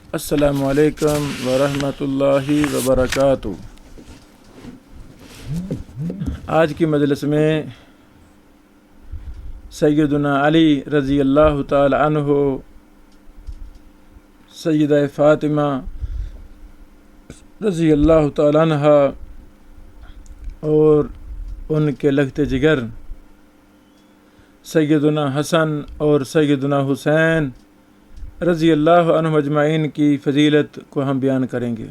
السلام علیکم ورحمۃ اللہ وبرکاتہ۔ آج کی مجلس میں سیدنا علی رضی اللہ تعالی عنہ، سیدہ فاطمہ رضی اللہ تعالی عنہ اور ان کے لگتے جگر سیدنا حسن اور سیدنا حسین رضی اللہ عنہ اجمعین کی فضیلت کو ہم بیان کریں گے۔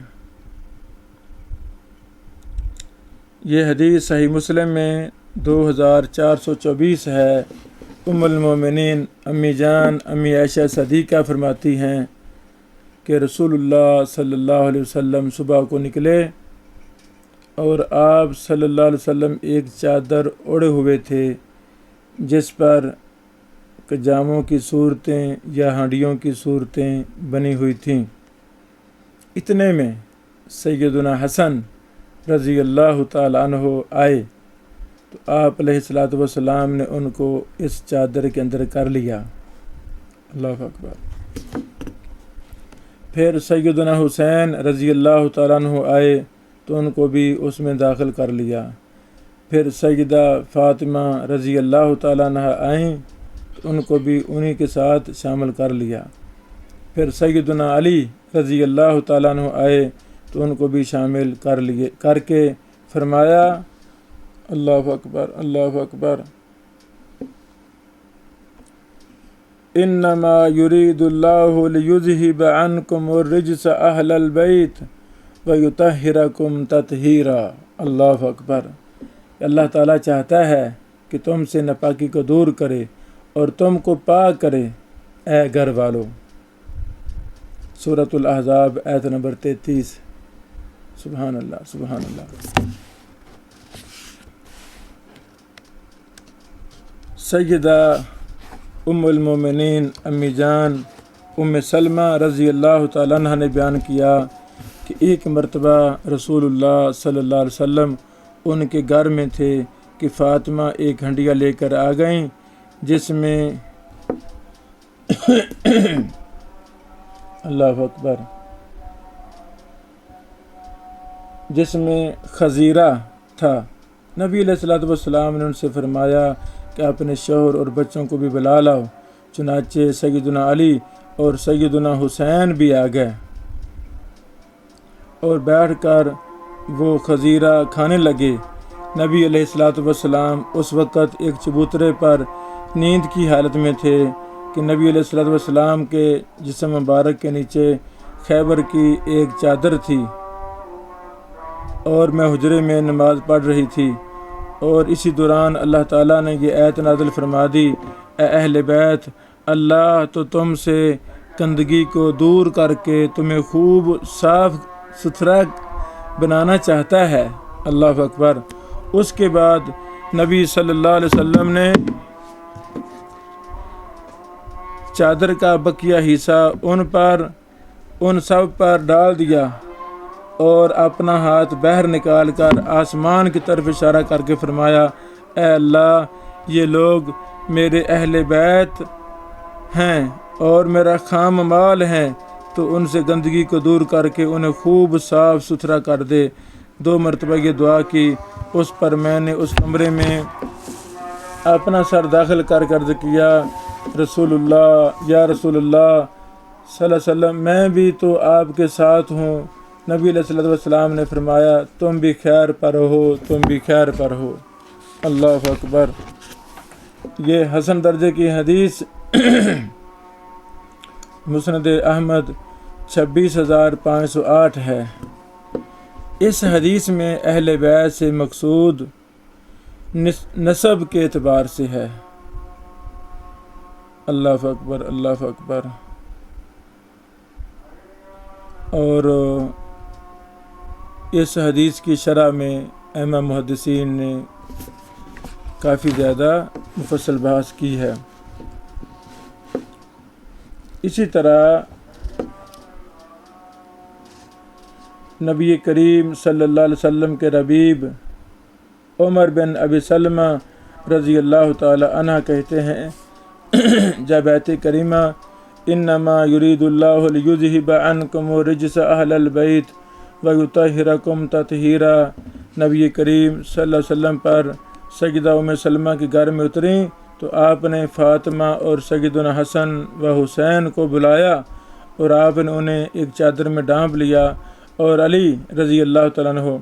یہ حدیث صحیح مسلم میں 2424 ہے۔ ام المومنین امی جان امی عائشہ صدیقہ فرماتی ہیں کہ رسول اللہ صلی اللہ علیہ وسلم صبح کو نکلے اور آپ صلی اللہ علیہ وسلم ایک چادر اوڑھے ہوئے تھے جس پر جاموں کی صورتیں یا ہانڈیوں کی صورتیں بنی ہوئی تھیں۔ اتنے میں سیدنا حسن رضی اللہ تعالی عنہ آئے تو آپ علیہ الصلوۃ والسلام نے ان کو اس چادر کے اندر کر لیا۔ اللہ اکبر۔ پھر سیدنا حسین رضی اللہ تعالی عنہ آئے تو ان کو بھی اس میں داخل کر لیا۔ پھر سیدہ فاطمہ رضی اللہ تعالی عنہ آئیں تو ان کو بھی انہی کے ساتھ شامل کر لیا۔ پھر سیدنا علی رضی اللہ تعالیٰ عنہ آئے تو ان کو بھی شامل کر کے فرمایا، اللہ اکبر اللہ اکبر، انما یرید اللہ لیذہب عنکم الرجس اہل البیت ویطہرکم تطہیرا۔ اللہ اکبر۔ اللہ تعالیٰ چاہتا ہے کہ تم سے ناپاکی کو دور کرے اور تم کو پاک کرے اے گھر والو۔ سورۃ الاحزاب آیت نمبر 33۔ سبحان اللہ سبحان اللہ۔ سیدہ ام المومنین امی جان ام سلمہ رضی اللہ تعالیٰ عنہ نے بیان کیا کہ ایک مرتبہ رسول اللہ صلی اللہ علیہ وسلم ان کے گھر میں تھے کہ فاطمہ ایک ہنڈیا لے کر آ گئیں جس میں اللہ اکبر، جس میں خزیرہ تھا۔ نبی علیہ الصلوۃ والسلام نے ان سے فرمایا کہ اپنے شوہر اور بچوں کو بھی بلا لاؤ۔ چنانچہ سیدنا علی اور سیدنا حسین بھی آ گئے اور بیٹھ کر وہ خزیرہ کھانے لگے۔ نبی علیہ الصلوۃ والسلام اس وقت ایک چبوترے پر نیند کی حالت میں تھے کہ نبی علیہ الصلوۃ والسلام کے جسم مبارک کے نیچے خیبر کی ایک چادر تھی اور میں حجرے میں نماز پڑھ رہی تھی، اور اسی دوران اللہ تعالیٰ نے یہ آیت نازل فرما دی، اے اہل بیت، اللہ تو تم سے گندگی کو دور کر کے تمہیں خوب صاف ستھرا بنانا چاہتا ہے۔ اللہ اکبر۔ اس کے بعد نبی صلی اللہ علیہ وسلم نے چادر کا بقیہ حصہ ان سب پر ڈال دیا اور اپنا ہاتھ باہر نکال کر آسمان کی طرف اشارہ کر کے فرمایا، اے اللہ، یہ لوگ میرے اہل بیت ہیں اور میرا خام مال ہیں، تو ان سے گندگی کو دور کر کے انہیں خوب صاف ستھرا کر دے۔ 2 مرتبہ یہ دعا کی۔ اس پر میں نے اس کمرے میں اپنا سر داخل کر عرض کیا، رسول اللہ، یا رسول اللہ صلی اللہ علیہ وسلم، میں بھی تو آپ کے ساتھ ہوں۔ نبی علیہ الصلوۃ والسلام نے فرمایا، تم بھی خیر پر ہو، تم بھی خیر پر ہو۔ اللہ اکبر۔ یہ حسن درجے کی حدیث مسند احمد 26508 ہے۔ اس حدیث میں اہل بیت سے مقصود نسب کے اعتبار سے ہے۔ اللہ اکبر اللہ اکبر۔ اور اس حدیث کی شرح میں ائمہ محدثین نے کافی زیادہ مفصل بحث کی ہے۔ اسی طرح نبی کریم صلی اللہ علیہ وسلم کے ربیب عمر بن ابی سلمہ رضی اللہ تعالی عنہ کہتے ہیں، جب آیت کریمہ انما یرید اللہ لیذہب عنکم الرجس اہل البیت ویطہرکم تطہیرا۔ نبی کریم صلی اللہ علیہ وسلم پر سیدہ ام سلمہ کے گھر میں اتریں تو آپ نے فاطمہ اور سیدنا حسن و حسین کو بلایا اور آپ نے انہیں ایک چادر میں ڈھانپ لیا، اور علی رضی اللہ تعالیٰ عنہ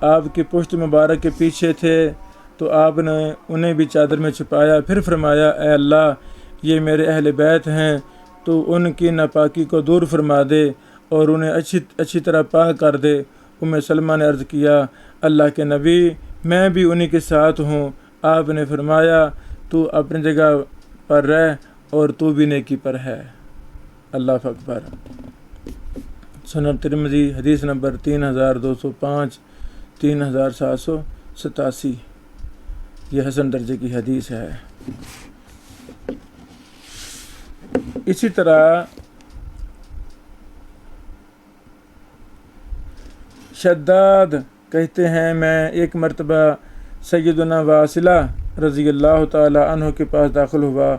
آپ کی پشت مبارک کے پیچھے تھے تو آپ نے انہیں بھی چادر میں چھپایا۔ پھر فرمایا اے اللہ، یہ میرے اہل بیت ہیں، تو ان کی ناپاکی کو دور فرما دے اور انہیں اچھی طرح پاک کر دے۔ ام سلمہ نے عرض کیا اللہ کے نبی، میں بھی انہی کے ساتھ ہوں۔ آپ نے فرمایا تو اپنی جگہ پر رہ اور تو بھی نیکی پر ہے۔ اللہ اکبر۔ سنن ترمذی حدیث نمبر 3205، 3787، یہ حسن درجے کی حدیث ہے۔ اسی طرح شداد کہتے ہیں میں ایک مرتبہ سیدنا واصلہ رضی اللہ تعالی عنہ کے پاس داخل ہوا۔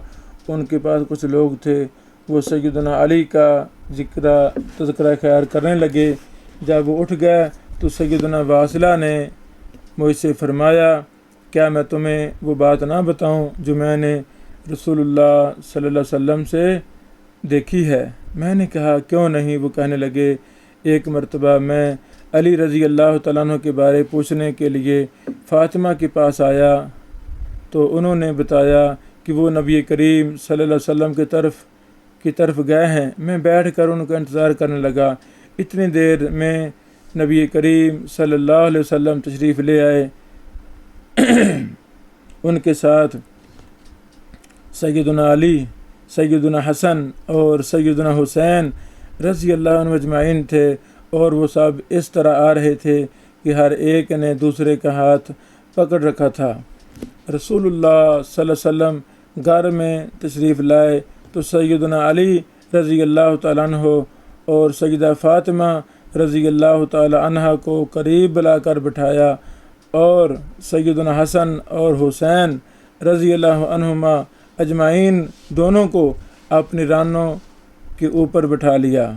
ان کے پاس کچھ لوگ تھے، وہ سیدنا علی کا تذکرہ خیر کرنے لگے۔ جب وہ اٹھ گئے تو سیدنا واصلہ نے مجھ سے فرمایا کیا میں تمہیں وہ بات نہ بتاؤں جو میں نے رسول اللہ صلی اللہ علیہ وسلم سے دیکھی ہے؟ میں نے کہا کیوں نہیں؟ وہ کہنے لگے ایک مرتبہ میں علی رضی اللہ تعالیٰ عنہ کے بارے پوچھنے کے لیے فاطمہ کے پاس آیا تو انہوں نے بتایا کہ وہ نبی کریم صلی اللہ علیہ وسلم کی طرف گئے ہیں۔ میں بیٹھ کر ان کا انتظار کرنے لگا۔ اتنی دیر میں نبی کریم صلی اللہ علیہ وسلم تشریف لے آئے۔ ان کے ساتھ سیدنا علی، سیدنا حسن اور سیدنا حسین رضی اللہ عنہ اجمعین تھے، اور وہ سب اس طرح آ رہے تھے کہ ہر ایک نے دوسرے کا ہاتھ پکڑ رکھا تھا۔ رسول اللہ صلی اللہ علیہ وسلم گھر میں تشریف لائے تو سیدنا علی رضی اللہ تعالیٰ عنہ اور سیدہ فاطمہ رضی اللہ تعالیٰ عنہ کو قریب بلا کر بٹھایا، اور سیدنا حسن اور حسین رضی اللہ عنہما اجمعین دونوں کو اپنی رانوں کے اوپر بٹھا لیا۔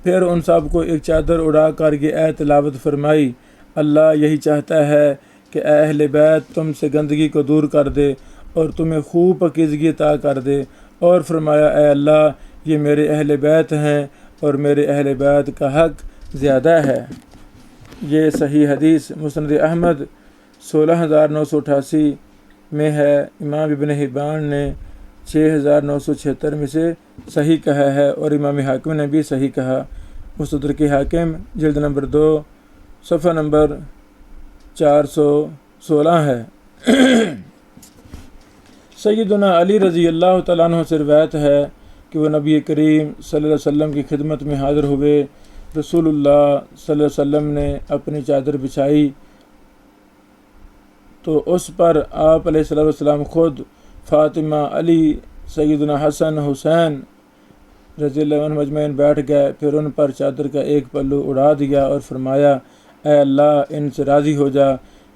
پھر ان سب کو ایک چادر اڑا کر یہ ایت تلاوت فرمائی، اللہ یہی چاہتا ہے کہ اے اہل بیت تم سے گندگی کو دور کر دے اور تمہیں خوب پاکیزگی عطا کر دے، اور فرمایا اے اللہ یہ میرے اہل بیت ہیں اور میرے اہل بیت کا حق زیادہ ہے۔ یہ صحیح حدیث مسند احمد 16988 میں ہے۔ امام ابن حبان نے 6976 میں سے صحیح کہا ہے، اور امام حاکم نے بھی صحیح کہا۔ مستدرک حاکم جلد نمبر 2 صفحہ نمبر 416 ہے۔ سیدنا علی رضی اللہ تعالیٰ عنہ سے روایت ہے کہ وہ نبی کریم صلی اللہ علیہ وسلم کی خدمت میں حاضر ہوئے۔ رسول اللہ صلی اللہ علیہ وسلم نے اپنی چادر بچھائی تو اس پر آپ علیہ السلام خود، فاطمہ، علی، سیدنا حسن، حسین رضی اللہ عنہ اجمعین بیٹھ گئے۔ پھر ان پر چادر کا ایک پلو اڑا دیا اور فرمایا اے اللہ ان سے راضی ہو جا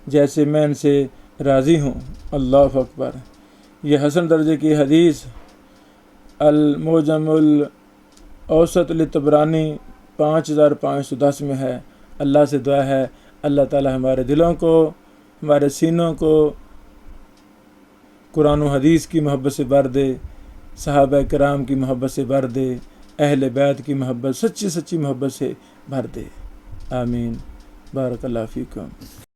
جیسے میں ان سے راضی ہوں۔ اللہ اکبر۔ یہ حسن درجے کی حدیث المعجم الاوسط للطبرانی 5510 میں ہے۔ اللہ سے دعا ہے اللہ تعالی ہمارے دلوں کو، ہمارے سینوں کو قرآن و حدیث کی محبت سے بھر دے، صحابہ کرام کی محبت سے بھر دے، اہل بیت کی محبت، سچی محبت سے بھر دے۔ آمین۔ بارک اللہ فیکم۔